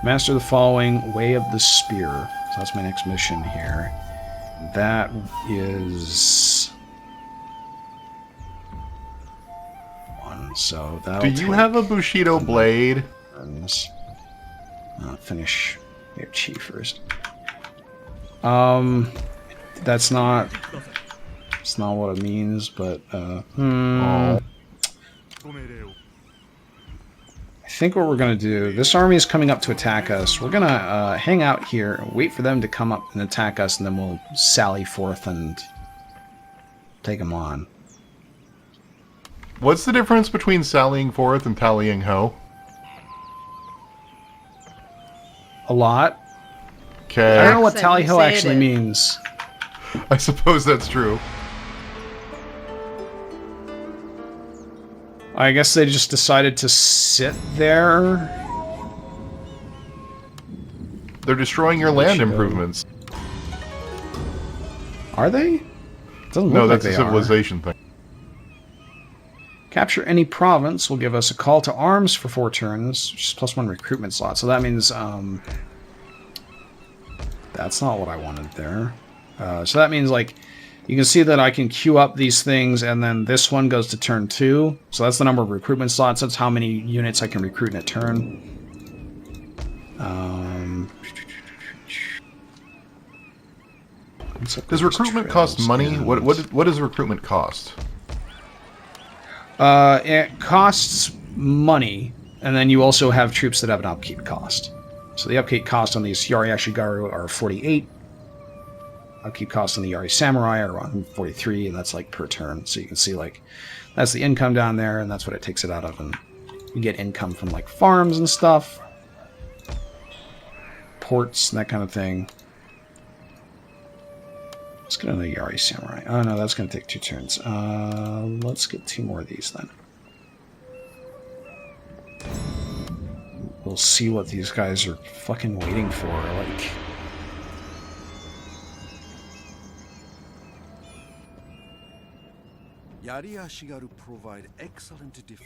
Master the following Way of the Spear. So that's my next mission here. That is... one, so that'll Do you have a Bushido blade? Finish your chi first. That's not... It's not what it means, but, I think what we're gonna do... This army is coming up to attack us. We're gonna, hang out here and wait for them to come up and attack us, and then we'll sally forth and take them on. What's the difference between sallying forth and tallying ho? A lot. Okay. I don't know what tally-ho actually means. I suppose that's true. I guess they just decided to sit there. They're destroying your land improvements. Are they? It doesn't No, look like that's a they civilization thing. Capture any province will give us a call to arms for 4 turns, which is +1 recruitment slot. So that means, that's not what I wanted there. So that means, like, you can see that I can queue up these things, and then this one goes to turn 2. So that's the number of recruitment slots. That's how many units I can recruit in a turn. Does recruitment cost money? What does recruitment cost? It costs money, and then you also have troops that have an upkeep cost. So the upkeep cost on these Yari Ashigaru are 48. Upkeep costs on the Yari Samurai are 143, and that's like per turn. So you can see, like, that's the income down there, and that's what it takes it out of. And you get income from, like, farms and stuff, ports, and that kind of thing. Let's get another Yari Samurai. Oh no, that's going to take 2 turns. Let's get 2 more of these then. We'll see what these guys are fucking waiting for, like...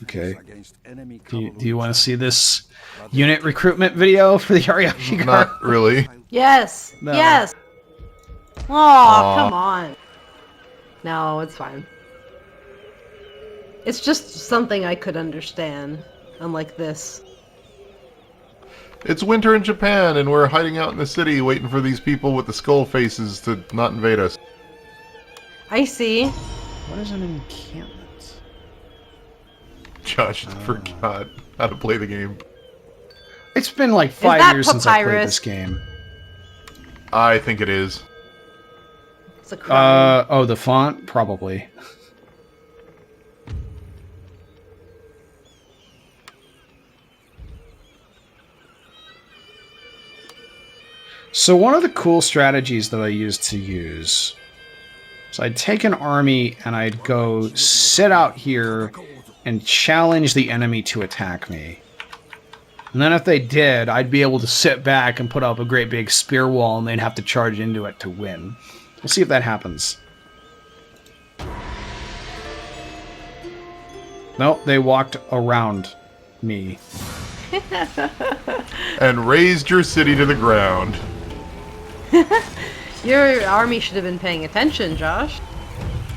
Okay. Do you want to see this unit recruitment video for the Yari Ashigaru? Not really. Yes! No. Yes! Oh, come on. No, it's fine. It's just something I could understand, unlike this. It's winter in Japan, and we're hiding out in the city waiting for these people with the skull faces to not invade us. I see. What is an encampment? Josh forgot how to play the game. It's been like 5 years since I played this game. I think it is. It's a crime. Oh, the font? Probably. So one of the cool strategies that I used to use... So I'd take an army and I'd go sit out here and challenge the enemy to attack me. And then if they did, I'd be able to sit back and put up a great big spear wall, and they'd have to charge into it to win. We'll see if that happens. Nope, they walked around me. And raised your city to the ground. Your army should have been paying attention, Josh.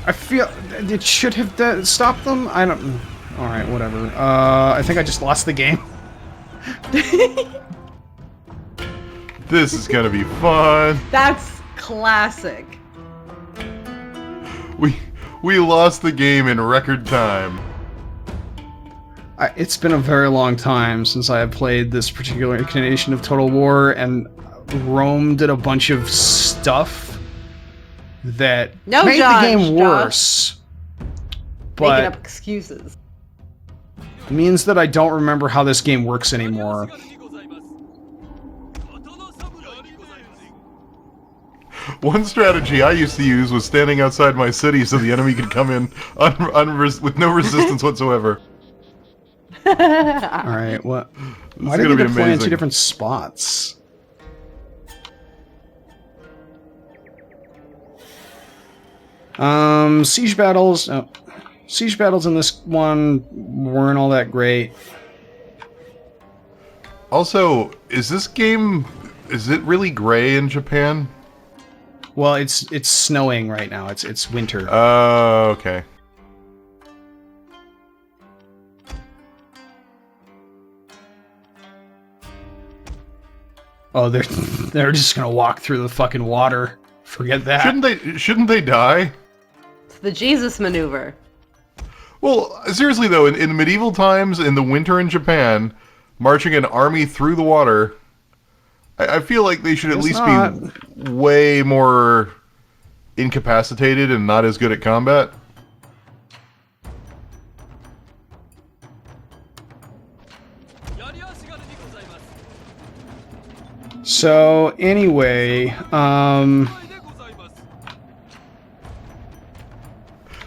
I feel it should have stopped them. I don't... Alright, whatever. I think I just lost the game. This is gonna be fun. That's classic. We lost the game in record time. It's been a very long time since I have played this particular incarnation of Total War, and Rome did a bunch of stuff that made the game worse. But making up excuses. It means that I don't remember how this game works anymore. One strategy I used to use was standing outside my city so the enemy could come in with no resistance whatsoever. Alright, what? Why did they deploy in 2 different spots? Siege battles. Oh, siege battles in this one weren't all that great. Also, is this game... Is it really gray in Japan? Well, it's snowing right now. It's winter. Oh, okay. Oh, they're just gonna walk through the fucking water. Forget that. Shouldn't they die? It's the Jesus maneuver. Well, seriously though, in medieval times, in the winter in Japan, marching an army through the water, I feel like they should at least be way more incapacitated and not as good at combat. So anyway,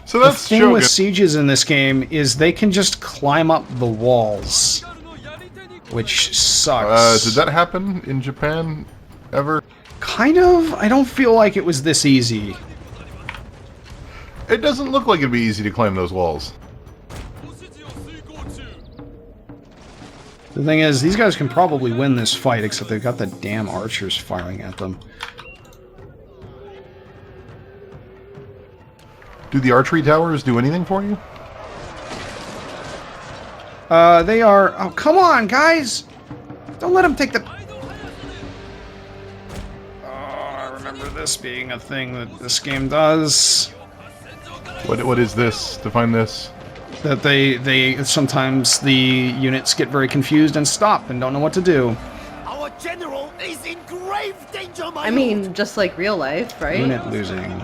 So the that's thing Shogun. with sieges in this game is they can just climb up the walls, which sucks. Did that happen in Japan ever? Kind of. I don't feel like it was this easy. It doesn't look like it'd be easy to climb those walls. The thing is, these guys can probably win this fight, except they've got the damn archers firing at them. Do the archery towers do anything for you? They are... Oh, come on, guys! Don't let them take the... Oh, I remember this being a thing that this game does. What is this? Define this. That they sometimes the units get very confused and stop and don't know what to do. Our general is in grave danger, my I mean, just like real life, right? Unit losing.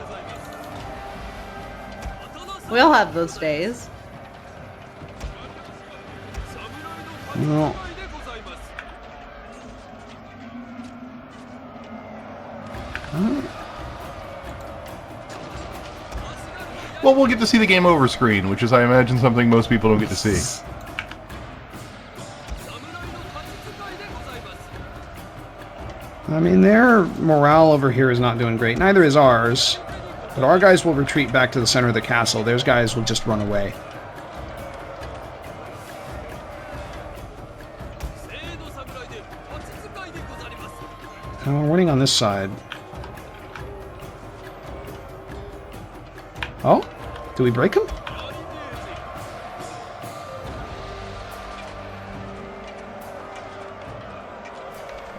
We all have those days. No. Well, we'll get to see the game over screen, which is, I imagine, something most people don't get to see. I mean, their morale over here is not doing great. Neither is ours. But our guys will retreat back to the center of the castle. Those guys will just run away. We're winning on this side. Oh? Do we break him?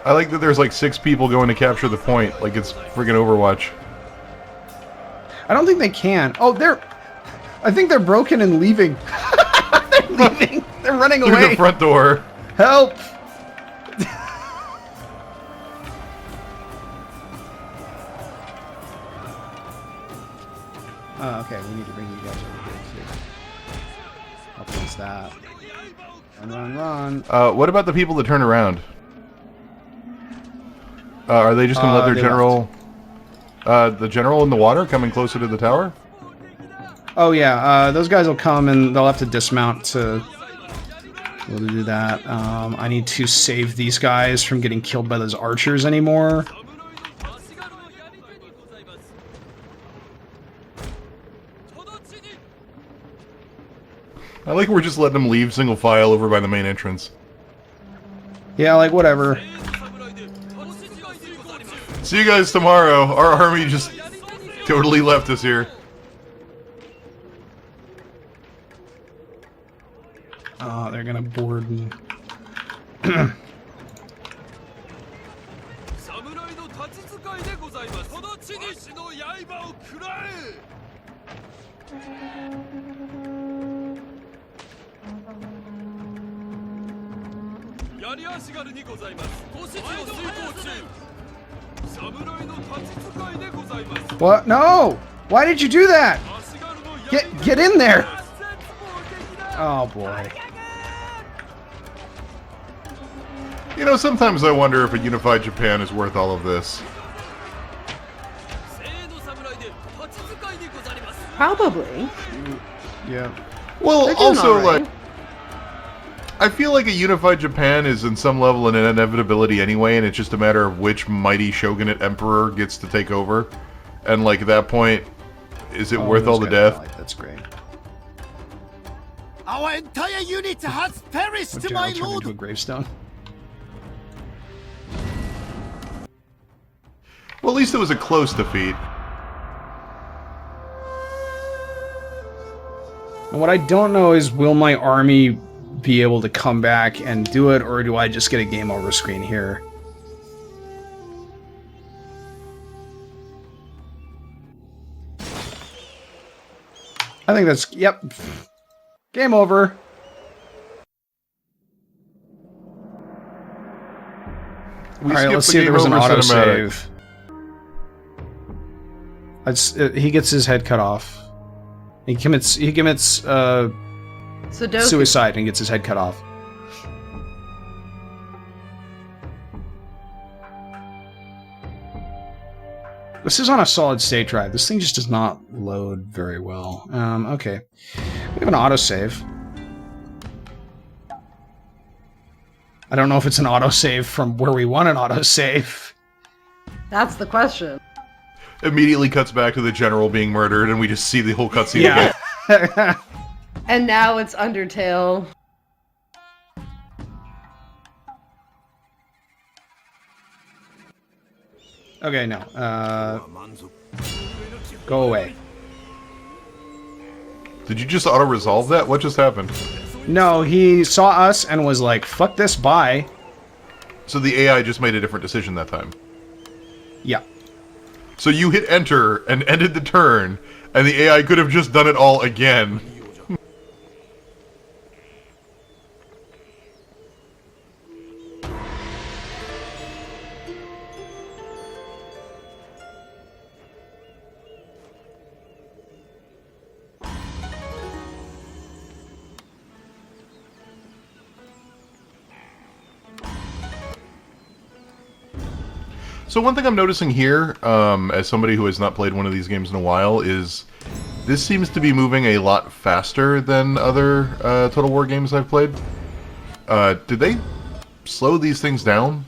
I like that there's like 6 people going to capture the point, like it's friggin' Overwatch. I don't think they can. Oh, they're... I think they're broken and leaving. They're leaving. They're running Through away. the front door. Help! Oh, okay, we need to bring you guys over here too. Help against that. Run. What about the people that turn around? Are they just gonna let their they general... the general in the water coming closer to the tower? Oh yeah, those guys will come and they'll have to dismount to be able to do that. I need to save these guys from getting killed by those archers anymore. I like we're just letting them leave single file over by the main entrance. Yeah, like whatever. See you guys tomorrow. Our army just totally left us here. Oh, they're gonna board me. What? No! Why did you do that? Get in there! Oh boy. You know, sometimes I wonder if a unified Japan is worth all of this. Probably. Yeah. Well, They're doing also, alright. like, I feel like a unified Japan is in some level an inevitability anyway, and it's just a matter of which mighty shogunate emperor gets to take over. And, like, at that point, is it worth all the death? That's great. Our entire unit has perished, Would my Gerald turn lord. into a gravestone? Well, at least it was a close defeat. And what I don't know is, will my army be able to come back and do it, or do I just get a game over screen here? I think that's... Yep. Game over. Alright, let's see if there was an autosave. He gets his head cut off. He commits suicide and gets his head cut off. This is on a solid state drive. This thing just does not load very well. Okay. We have an autosave. I don't know if it's an autosave from where we want an autosave. That's the question. Immediately cuts back to the general being murdered, and we just see the whole cutscene again. And now it's Undertale. Okay, no. Go away. Did you just auto-resolve that? What just happened? No, he saw us and was like, fuck this, bye. So the AI just made a different decision that time? Yeah. So you hit enter and ended the turn, and the AI could have just done it all again. So one thing I'm noticing here, as somebody who has not played one of these games in a while, is this seems to be moving a lot faster than other Total War games I've played. Did they slow these things down?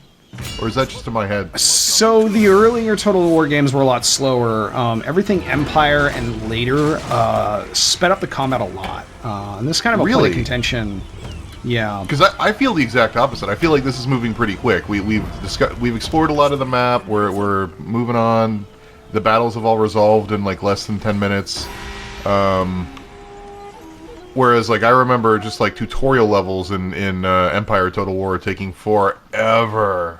Or is that just in my head? So the earlier Total War games were a lot slower. Everything Empire and later sped up the combat a lot. And this is kind of a point of contention. Yeah, because I feel the exact opposite. I feel like this is moving pretty quick. We've explored a lot of the map. We're moving on. The battles have all resolved in like less than 10 minutes. Whereas like I remember just like tutorial levels in Empire Total War taking forever.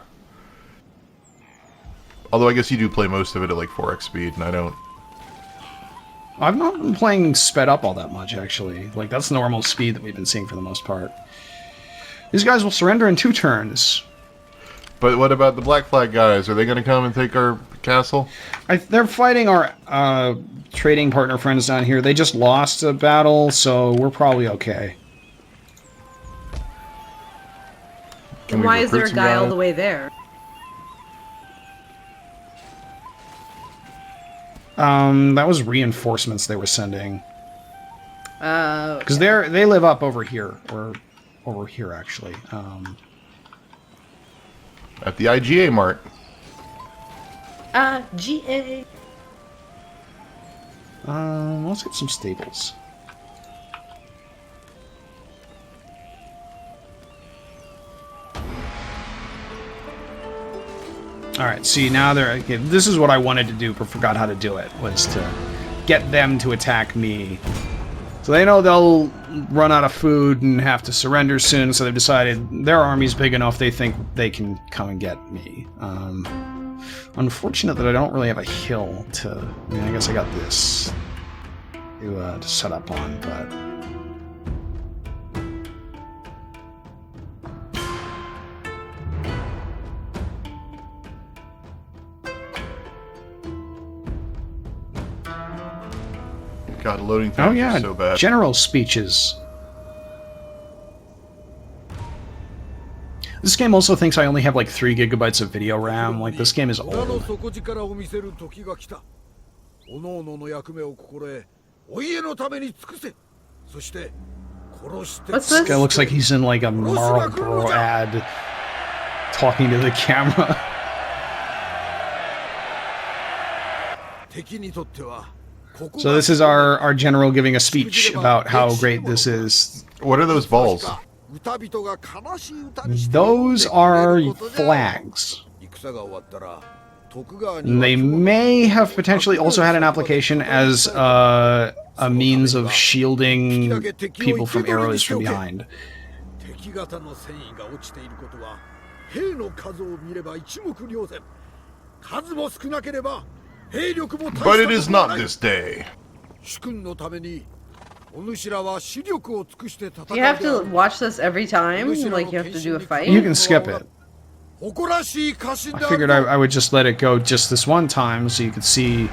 Although I guess you do play most of it at like 4x speed, and I don't. I've not been playing sped up all that much, actually. Like, that's normal speed that we've been seeing for the most part. These guys will surrender in 2 turns. But what about the Black Flag guys? Are they going to come and take our castle? They're fighting our trading partner friends down here. They just lost a battle, so we're probably okay. And why is there a guy all the way there? That was reinforcements they were sending. Because they live up over here, or over here actually. At the IGA mart. GA. Let's get some staples. Alright, see, now they're... Okay, this is what I wanted to do, but forgot how to do it, was to get them to attack me. So they know they'll run out of food and have to surrender soon, so they've decided their army's big enough they think they can come and get me. Unfortunate that I don't really have a hill to... I mean, I guess I got this to set up on, but... God, loading times are so bad. General speeches. This game also thinks I only have like 3 gigabytes of video RAM. Like, this game is old. What's This this? guy looks like he's in like a Marlboro ad talking to the camera. So this is our general giving a speech about how great this is. What are those balls? Those are flags. And they may have potentially also had an application as a means of shielding people from arrows from behind. 敵方の戦意が落ちていることは兵の数を見れば一目瞭然。数も少なければ兵力も大したこと But it is は not ない。 this day. 主君のためにお主らは視力を尽くして戦う Do you have to watch this every time? Like you have to do a fight? You can skip it. 誇らしい家臣 I である figured と I would just let it go just this one time so you could see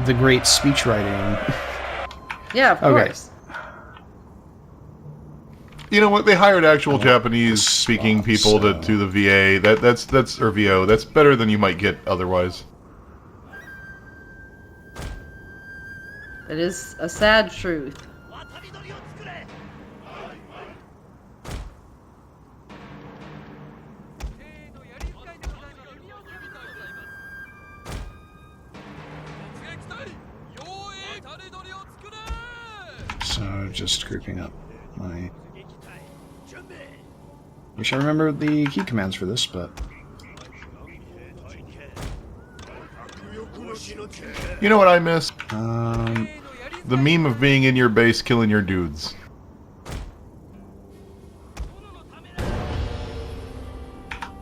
the great speech writing. Yeah, of Okay. course. You know what? They hired actual Japanese-speaking people to the VA. That's or VO. That's better than you might get otherwise. It is a sad truth. 渡り鳥を作れ So just grouping up my... Wish I remembered the key commands for this, but... You know what I miss? Um, The meme of being in your base killing your dudes.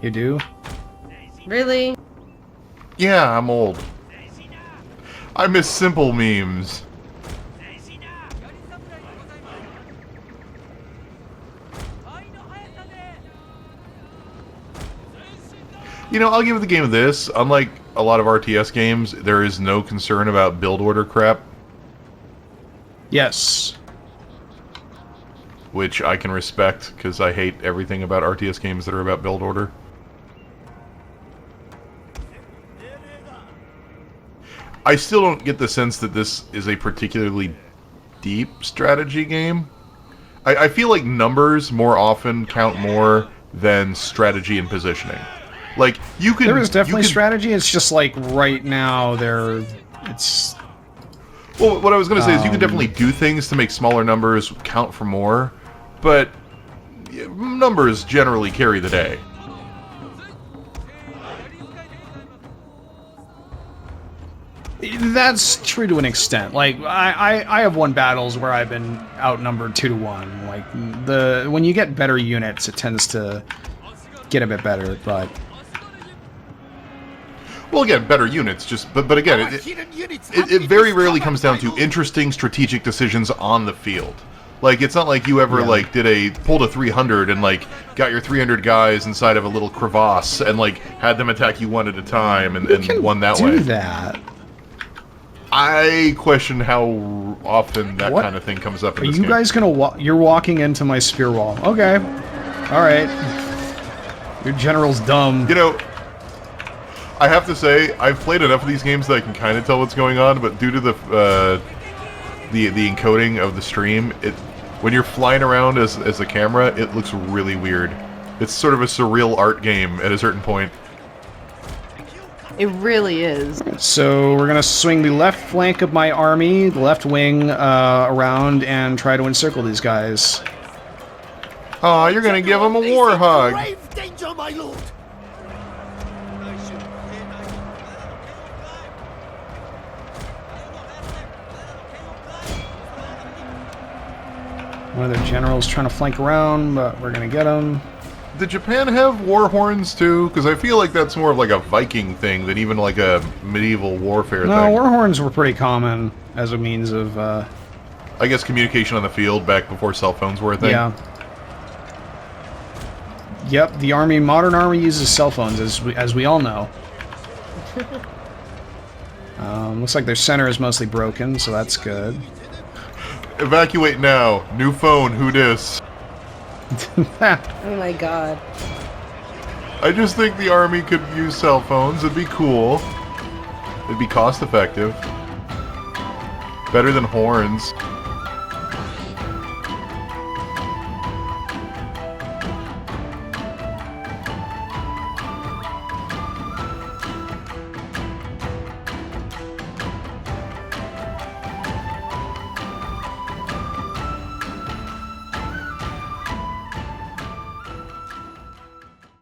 you do? Really? Yeah, I'm old. I miss simple memes. You know, I'll give the game this. Unlike a lot of RTS games, there is no concern about build order crap, Yes. which I can respect, because I hate everything about RTS games that are about build order. I still don't get the sense that this is a particularly deep strategy game. I feel like numbers more often count more than strategy and positioning. Like, you can... There is definitely you can, strategy, it's just like right now it's... Well, what I was going to say is you can definitely do things to make smaller numbers count for more, but numbers generally carry the day. That's true to an extent. Like, I have won battles where I've been outnumbered 2-1. Like, when you get better units, it tends to get a bit better, but... Well, again, better units, but again, it very rarely comes down to interesting strategic decisions on the field. Like, it's not like you ever, like, pulled a 300 and, like, got your 300 guys inside of a little crevasse and, like, had them attack you one at a time and won that way. Do that. I question how often that What? kind of thing comes up in Are this you game. guys gonna you're walking into my spear wall. Okay. Alright. Your general's dumb. You know, I have to say, I've played enough of these games that I can kind of tell what's going on, but due to the encoding of the stream, when you're flying around as a camera, it looks really weird. It's sort of a surreal art game at a certain point. It really is. So we're gonna swing the left flank of my army, the left wing, around and try to encircle these guys. Aw, you're gonna give him a war hug. Grave danger, my lord. One of their generals trying to flank around, but we're gonna get him. Did Japan have war horns too? Because I feel like that's more of like a Viking thing than even like a medieval warfare No, thing. war horns were pretty common as a means of, I guess communication on the field back before cell phones were a thing. yeah. Yep, the army, modern army uses cell phones, as we all know. Looks like their center is mostly broken, so that's good. Evacuate now. New phone. Who dis? Oh my god. I just think the army could use cell phones. It'd be cool. It'd be cost effective. Better than horns.